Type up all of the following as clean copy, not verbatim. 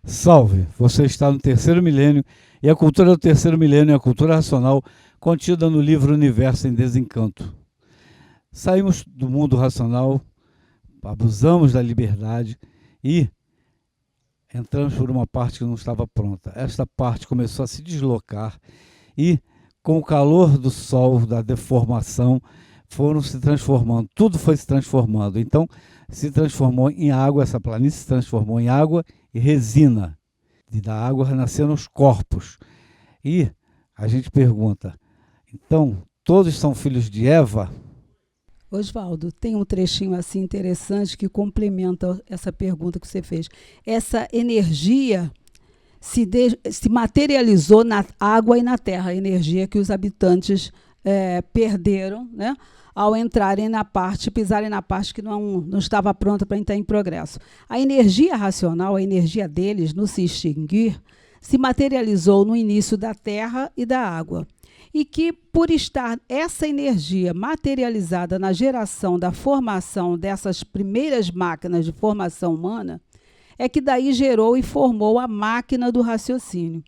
Salve! Você está no terceiro milênio e a cultura do terceiro milênio é a cultura racional contida no livro Universo em Desencanto. Saímos do mundo racional, abusamos da liberdade e entramos por uma parte que não estava pronta. Esta parte começou a se deslocar e, com o calor do sol, da deformação, foram se transformando, tudo foi se transformando. Então, se transformou em água, essa planície se transformou em água e resina. E da água renasceram os corpos. E a gente pergunta, então, todos são filhos de Eva? Oswaldo, tem um trechinho assim interessante que complementa essa pergunta que você fez. Essa energia se materializou na água e na terra, a energia que os habitantes perderam, né, ao entrarem na parte, pisarem na parte que não estava pronta para entrar em progresso. A energia racional, a energia deles no se extinguir, se materializou no início da terra e da água. E que, por estar essa energia materializada na geração da formação dessas primeiras máquinas de formação humana, é que daí gerou e formou a máquina do raciocínio.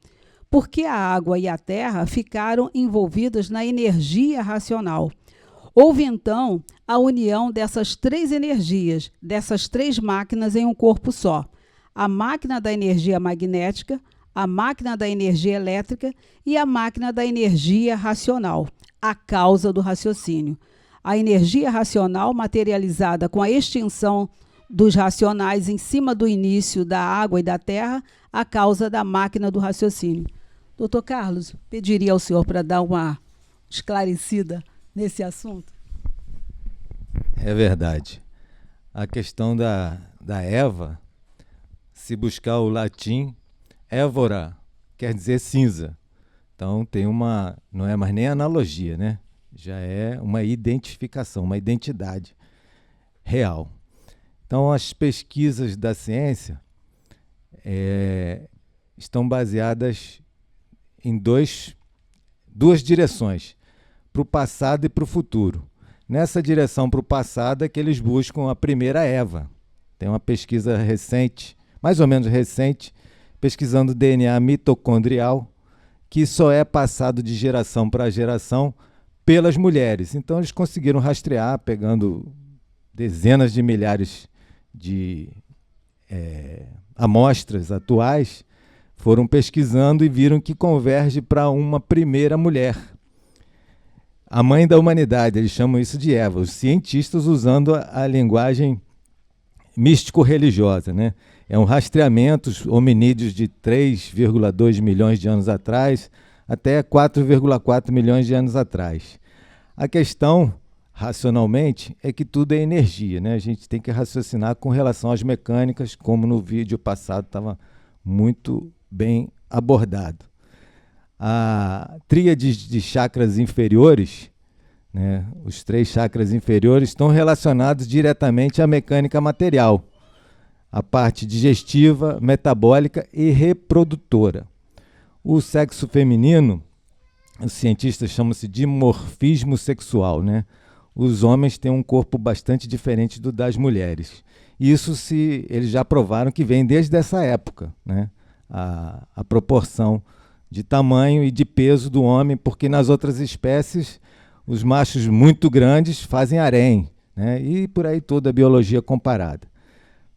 Porque a água e a terra ficaram envolvidas na energia racional. Houve, então, a união dessas três energias, dessas três máquinas em um corpo só. A máquina da energia magnética, a máquina da energia elétrica e a máquina da energia racional, a causa do raciocínio. A energia racional materializada com a extinção dos racionais em cima do início da água e da terra, a causa da máquina do raciocínio. Doutor Carlos, pediria ao senhor para dar uma esclarecida nesse assunto? É verdade. A questão da Eva, se buscar o latim, évora, quer dizer cinza. Então tem uma, não é mais nem analogia, né? Já é uma identificação, uma identidade real. Então as pesquisas da ciência estão baseadas em duas direções, para o passado e para o futuro. Nessa direção para o passado é que eles buscam a primeira Eva. Tem uma pesquisa recente, mais ou menos recente, pesquisando DNA mitocondrial, que só é passado de geração para geração pelas mulheres. Então eles conseguiram rastrear, pegando dezenas de milhares de amostras atuais, foram pesquisando e viram que converge para uma primeira mulher. A mãe da humanidade, eles chamam isso de Eva, os cientistas usando a linguagem místico-religiosa, né? É um rastreamento, os hominídeos de 3,2 milhões de anos atrás até 4,4 milhões de anos atrás. A questão, racionalmente, é que tudo é energia, né? A gente tem que raciocinar com relação às mecânicas, como no vídeo passado estava muito bem abordado. A tríade de chakras inferiores, né, os 3 chakras inferiores, estão relacionados diretamente à mecânica material, a parte digestiva, metabólica e reprodutora. O sexo feminino, os cientistas chamam-se de dimorfismo sexual, né? Os homens têm um corpo bastante diferente do das mulheres. Isso eles já provaram que vem desde essa época, né? A proporção de tamanho e de peso do homem, porque nas outras espécies os machos muito grandes fazem harém, né? E por aí toda a biologia comparada.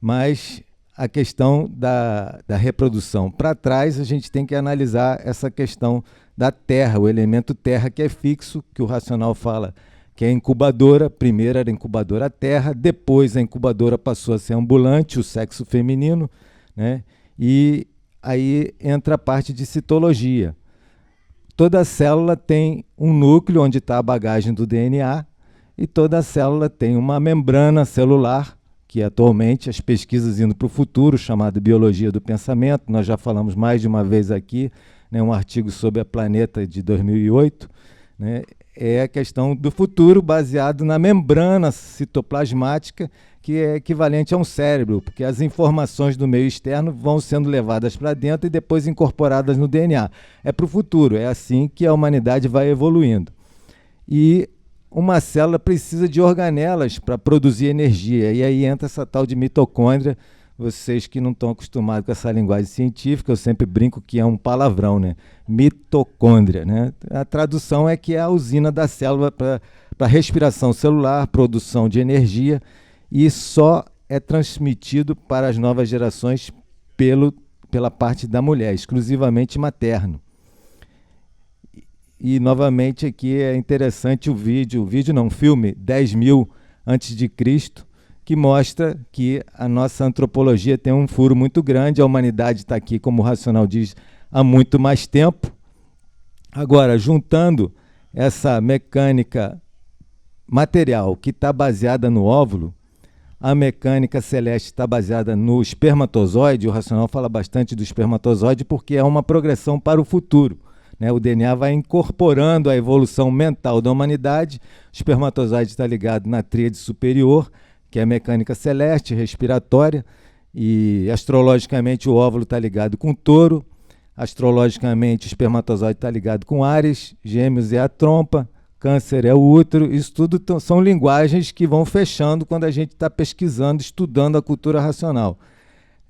Mas a questão da reprodução. Para trás, a gente tem que analisar essa questão da terra, o elemento terra que é fixo, que o racional fala que é incubadora. Primeiro era incubadora a terra, depois a incubadora passou a ser ambulante, o sexo feminino, né? E aí entra a parte de citologia. Toda célula tem um núcleo onde está a bagagem do DNA e toda célula tem uma membrana celular, que atualmente as pesquisas indo para o futuro, chamada biologia do pensamento, nós já falamos mais de uma vez aqui, né, um artigo sobre a Planeta de 2008, né, é a questão do futuro baseado na membrana citoplasmática, que é equivalente a um cérebro, porque as informações do meio externo vão sendo levadas para dentro e depois incorporadas no DNA. É para o futuro, é assim que a humanidade vai evoluindo. E uma célula precisa de organelas para produzir energia, e aí entra essa tal de mitocôndria, vocês que não estão acostumados com essa linguagem científica, eu sempre brinco que é um palavrão, né? Mitocôndria, né? A tradução é que é a usina da célula para respiração celular, produção de energia, e só é transmitido para as novas gerações pela parte da mulher, exclusivamente materno. E novamente aqui é interessante o filme 10.000 antes de Cristo, que mostra que a nossa antropologia tem um furo muito grande, a humanidade está aqui, como o Racional diz, há muito mais tempo. Agora, juntando essa mecânica material que está baseada no óvulo, a mecânica celeste está baseada no espermatozoide, o Racional fala bastante do espermatozoide porque é uma progressão para o futuro, né? O DNA vai incorporando a evolução mental da humanidade, o espermatozoide está ligado na tríade superior, que é a mecânica celeste, respiratória, e astrologicamente o óvulo está ligado com touro, astrologicamente o espermatozoide está ligado com Áries, Gêmeos é a trompa, Câncer é o útero. Isso tudo são linguagens que vão fechando quando a gente está pesquisando, estudando a cultura racional.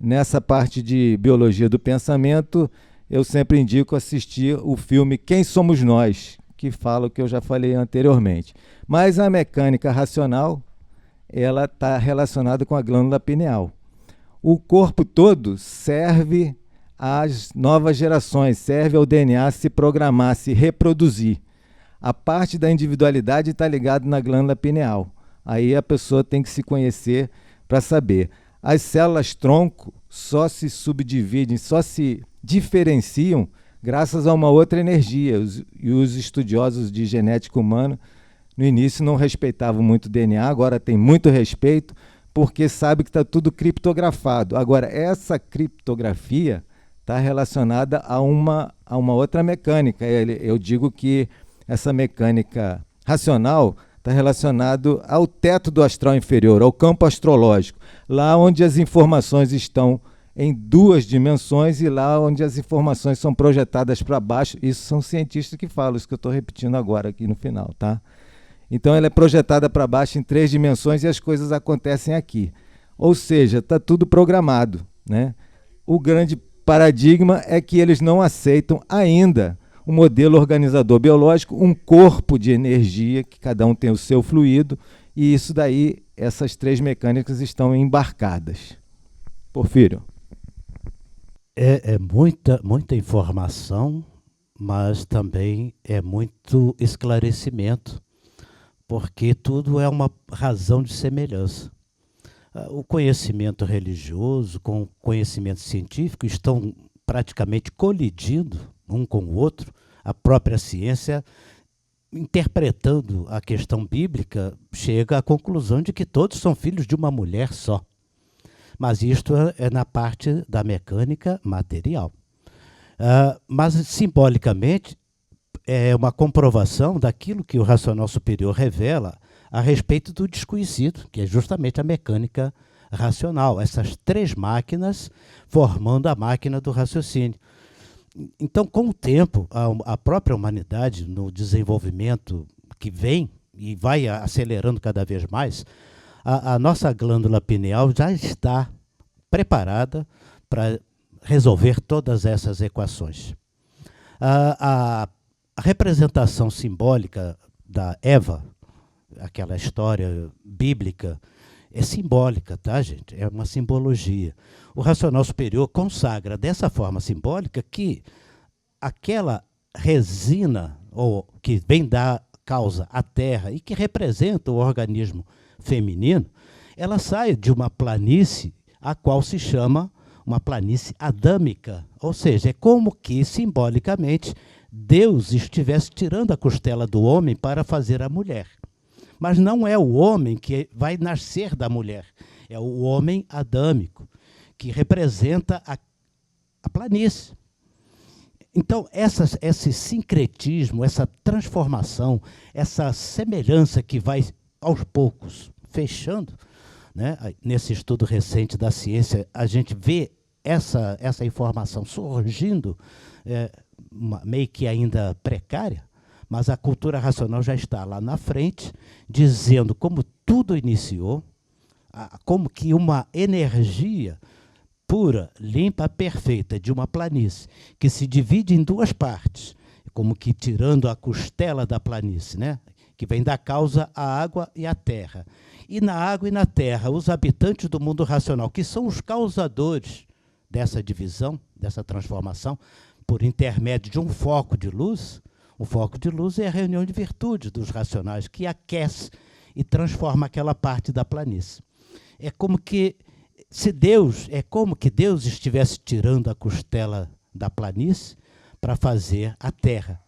Nessa parte de biologia do pensamento, eu sempre indico assistir o filme Quem Somos Nós, que fala o que eu já falei anteriormente. Mas a mecânica racional, ela está relacionada com a glândula pineal. O corpo todo serve às novas gerações, serve ao DNA se programar, se reproduzir. A parte da individualidade está ligada na glândula pineal. Aí a pessoa tem que se conhecer para saber. As células tronco só se subdividem, só se diferenciam graças a uma outra energia. E os estudiosos de genética humana, no início, não respeitavam muito o DNA, agora tem muito respeito, porque sabe que está tudo criptografado. Agora, essa criptografia está relacionada a uma outra mecânica. Eu digo que essa mecânica racional está relacionada ao teto do astral inferior, ao campo astrológico, lá onde as informações estão em duas dimensões e lá onde as informações são projetadas para baixo. Isso são cientistas que falam, isso que eu estou repetindo agora aqui no final, tá? Então ela é projetada para baixo em 3 dimensões e as coisas acontecem aqui. Ou seja, está tudo programado, né? O grande paradigma é que eles não aceitam ainda um modelo organizador biológico, um corpo de energia, que cada um tem o seu fluido, e isso daí, essas 3 mecânicas estão embarcadas. Porfírio. É muita informação, mas também é muito esclarecimento, porque tudo é uma razão de semelhança. O conhecimento religioso com o conhecimento científico estão praticamente colidindo um com o outro. A própria ciência, interpretando a questão bíblica, chega à conclusão de que todos são filhos de uma mulher só. Mas isto é na parte da mecânica material. Mas, simbolicamente, é uma comprovação daquilo que o racional superior revela a respeito do desconhecido, que é justamente a mecânica racional. Essas 3 máquinas formando a máquina do raciocínio. Então, com o tempo, a própria humanidade, no desenvolvimento que vem e vai acelerando cada vez mais, a nossa glândula pineal já está preparada para resolver todas essas equações. A representação simbólica da Eva, aquela história bíblica, é simbólica, tá, gente? É uma simbologia. O racional superior consagra dessa forma simbólica que aquela resina, ou que vem da causa a terra e que representa o organismo feminino, ela sai de uma planície a qual se chama uma planície adâmica. Ou seja, é como que, simbolicamente, Deus estivesse tirando a costela do homem para fazer a mulher. Mas não é o homem que vai nascer da mulher, é o homem adâmico, que representa a planície. Então, esse sincretismo, essa transformação, essa semelhança que vai, aos poucos, fechando, né? Nesse estudo recente da ciência, a gente vê essa informação surgindo, meio que ainda precária, mas a cultura racional já está lá na frente, dizendo como tudo iniciou, como que uma energia pura, limpa, perfeita de uma planície, que se divide em duas partes, como que tirando a costela da planície, né? Que vem da causa a água e a terra. E na água e na terra, os habitantes do mundo racional, que são os causadores dessa divisão, dessa transformação, por intermédio de um foco de luz. O foco de luz é a reunião de virtudes dos racionais, que aquece e transforma aquela parte da planície. É como que Deus estivesse tirando a costela da planície para fazer a terra.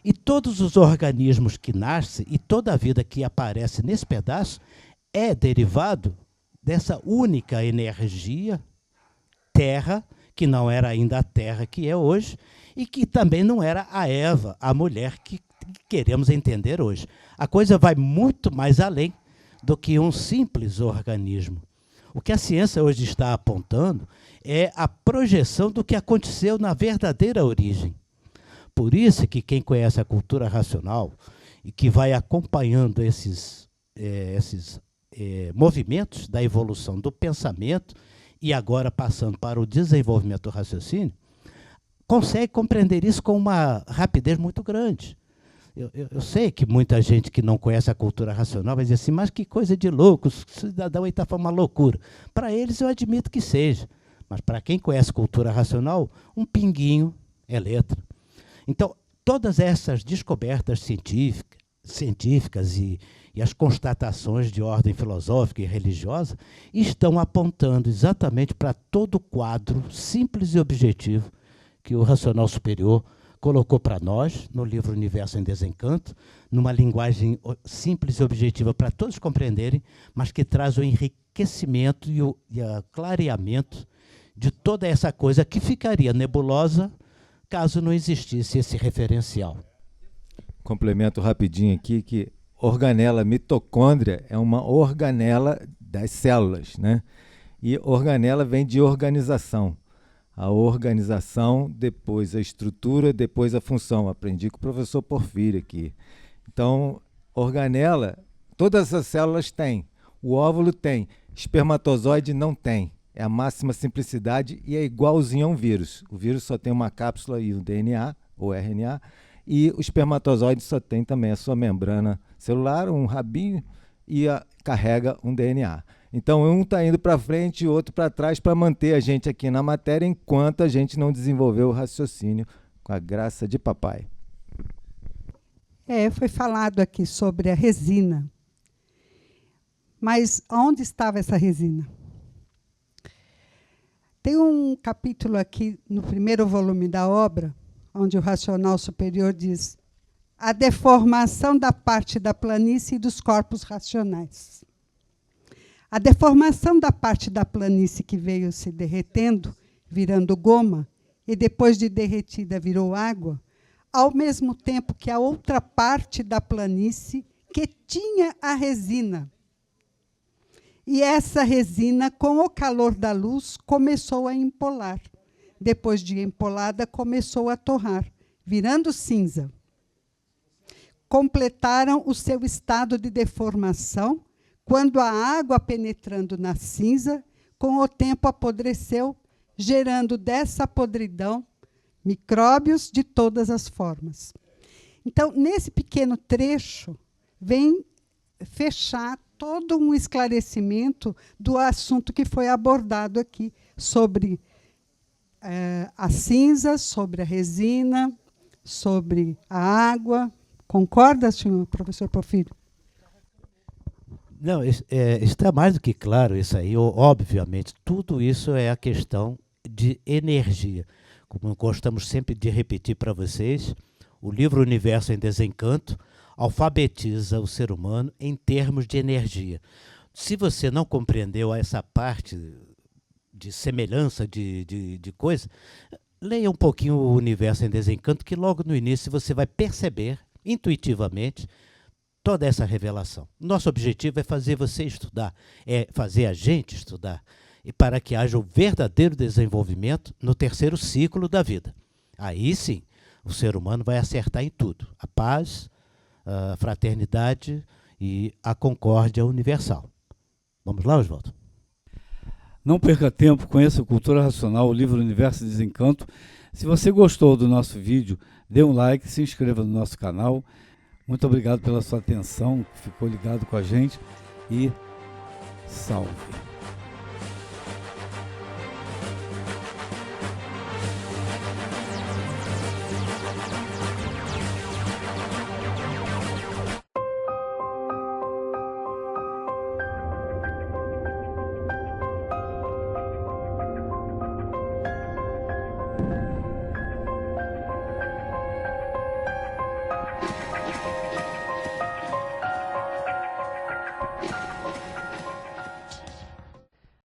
E todos os organismos que nascem e toda a vida que aparece nesse pedaço é derivado dessa única energia, terra, que não era ainda a terra que é hoje, e que também não era a Eva, a mulher que queremos entender hoje. A coisa vai muito mais além do que um simples organismo. O que a ciência hoje está apontando é a projeção do que aconteceu na verdadeira origem. Por isso que quem conhece a cultura racional e que vai acompanhando esses movimentos da evolução do pensamento e agora passando para o desenvolvimento do raciocínio, consegue compreender isso com uma rapidez muito grande. Eu sei que muita gente que não conhece a cultura racional vai dizer assim, mas que coisa de louco, o cidadão aí está falando uma loucura. Para eles eu admito que seja, mas para quem conhece cultura racional, um pinguinho é letra. Então, todas essas descobertas científicas e as constatações de ordem filosófica e religiosa estão apontando exatamente para todo o quadro simples e objetivo que o racional superior colocou para nós, no livro Universo em Desencanto, numa linguagem simples e objetiva para todos compreenderem, mas que traz o enriquecimento e o clareamento de toda essa coisa que ficaria nebulosa caso não existisse esse referencial. Complemento rapidinho aqui que organela mitocôndria é uma organela das células, né? E organela vem de organização. A organização, depois a estrutura, depois a função. Aprendi com o professor Porfírio aqui. Então, organela, todas as células têm. O óvulo tem. Espermatozoide não tem. É a máxima simplicidade e é igualzinho a um vírus. O vírus só tem uma cápsula e um DNA, ou RNA, e o espermatozoide só tem também a sua membrana celular, um rabinho, e carrega um DNA. Então, um está indo para frente e o outro para trás para manter a gente aqui na matéria enquanto a gente não desenvolveu o raciocínio com a graça de papai. Foi falado aqui sobre a resina. Mas onde estava essa resina? Tem um capítulo aqui no primeiro volume da obra, onde o racional superior diz a deformação da parte da planície e dos corpos racionais. A deformação da parte da planície que veio se derretendo, virando goma, e depois de derretida virou água, ao mesmo tempo que a outra parte da planície que tinha a resina. E essa resina, com o calor da luz, começou a empolar. Depois de empolada, começou a torrar, virando cinza. Completaram o seu estado de deformação, quando a água penetrando na cinza, com o tempo apodreceu, gerando dessa podridão micróbios de todas as formas. Então, nesse pequeno trecho, vem fechar todo um esclarecimento do assunto que foi abordado aqui, sobre a cinza, sobre a resina, sobre a água. Concorda, senhor professor Porfírio? Não, está mais do que claro isso aí, obviamente. Tudo isso é a questão de energia. Como gostamos sempre de repetir para vocês, o livro Universo em Desencanto alfabetiza o ser humano em termos de energia. Se você não compreendeu essa parte de semelhança de coisa, leia um pouquinho o Universo em Desencanto, que logo no início você vai perceber, intuitivamente, toda essa revelação. Nosso objetivo é fazer você estudar, é fazer a gente estudar, e para que haja o verdadeiro desenvolvimento no terceiro ciclo da vida. Aí sim, o ser humano vai acertar em tudo. A paz, a fraternidade e a concórdia universal. Vamos lá, Oswaldo? Não perca tempo, conheça o Cultura Racional, o livro Universo e Desencanto. Se você gostou do nosso vídeo, dê um like, se inscreva no nosso canal. Muito obrigado pela sua atenção, que ficou ligado com a gente, e salve!